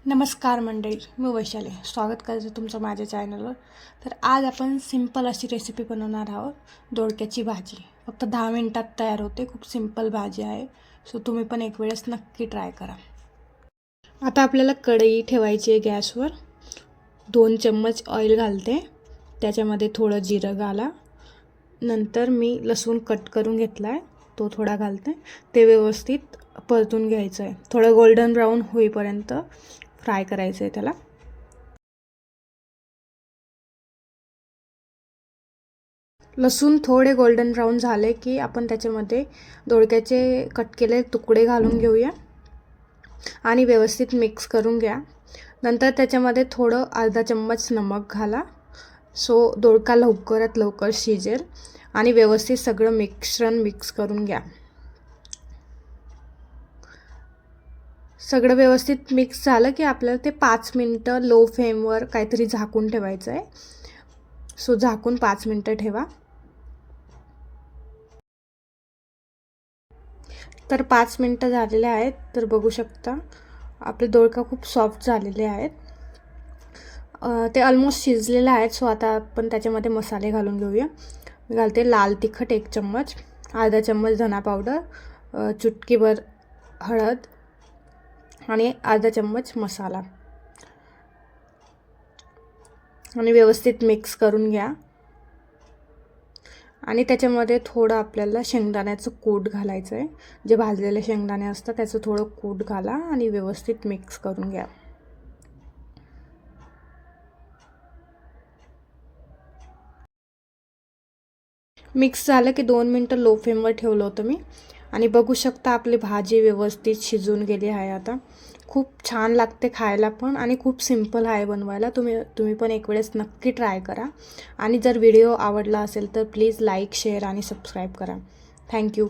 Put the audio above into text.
नमस्कार मंडळी, मी वैशाली स्वागत करते तुमचं माझ्या चॅनलवर। तर आज आपण सिंपल अशी रेसिपी बनवणार आहोत, दोडक्याची भाजी। फक्त 10 मिनिटात तयार होते। खूप सिंपल भाजी आहे, सो तुम्ही पण एक वेळेस नक्की ट्राय करा। आता आपल्याला कढई ठेवायची आहे गॅसवर। 2 चम्मच ऑइल घालते, त्याच्यामध्ये थोडं जिरं घाला। नंतर मी लसूण कट करून घेतला आहे, तो थोडा घालते। ते व्यवस्थित परतून घ्यायचं आहे, थोडं गोल्डन ब्राऊन होईपर्यंत फ्राय करायचं आहे त्याला। लसूण थोडे गोल्डन ब्राऊन झाले की आपण त्याच्यामध्ये दोडक्याचे कट केलेले तुकडे घालून घेऊया आणि व्यवस्थित मिक्स करून घ्या। नंतर त्याच्यामध्ये थोडं अर्धा चम्मच नमक घाला, सो दोडका लवकरात लवकर शिजेल। आणि व्यवस्थित सगळं मिश्रण मिक्स करून घ्या। सगळं व्यवस्थित मिक्स झालं की आपल्याला ते 5 मिनिटं लो फ्लेमवर काहीतरी झाकून ठेवायचं आहे। सो झाकून 5 मिनिटं ठेवा। तर 5 मिनिटं झालेले आहेत, तर बघू शकता आपले दोडका खूप सॉफ्ट झालेले आहेत। ते ऑलमोस्ट शिजलेले आहेत। सो आता आपण त्याच्यामध्ये मसाले घालून घेऊया। मी घालते लाल तिखट 1 चम्मच, अर्धा चम्मच धना पावडर, चुटकीभर हळद आणि अर्धा चम्मच मसाला आणि व्यवस्थित मिक्स करून घ्या। आणि त्याच्यामध्ये थोडं आपल्याला शेंगदाण्याचं कूट घालायचं आहे। जे भाजलेले शेंगदाणे असतात त्याचं थोडं कूट घाला आणि व्यवस्थित मिक्स करून घ्या। मिक्स झालं की 2 मिनिटं लो फ्लेमवर ठेवलं होतं मी, आणि बघू शकता आपली भाजी व्यवस्थित शिजून गेली आहे। आता खूप छान लागते खायला पण, आणि खूप सिंपल आहे बनवायला। तुम्ही पण एक वेळेस नक्की ट्राय करा। आणि जर व्हिडिओ आवडला असेल तर प्लीज लाईक, शेअर आणि सबस्क्राईब करा। थँक्यू।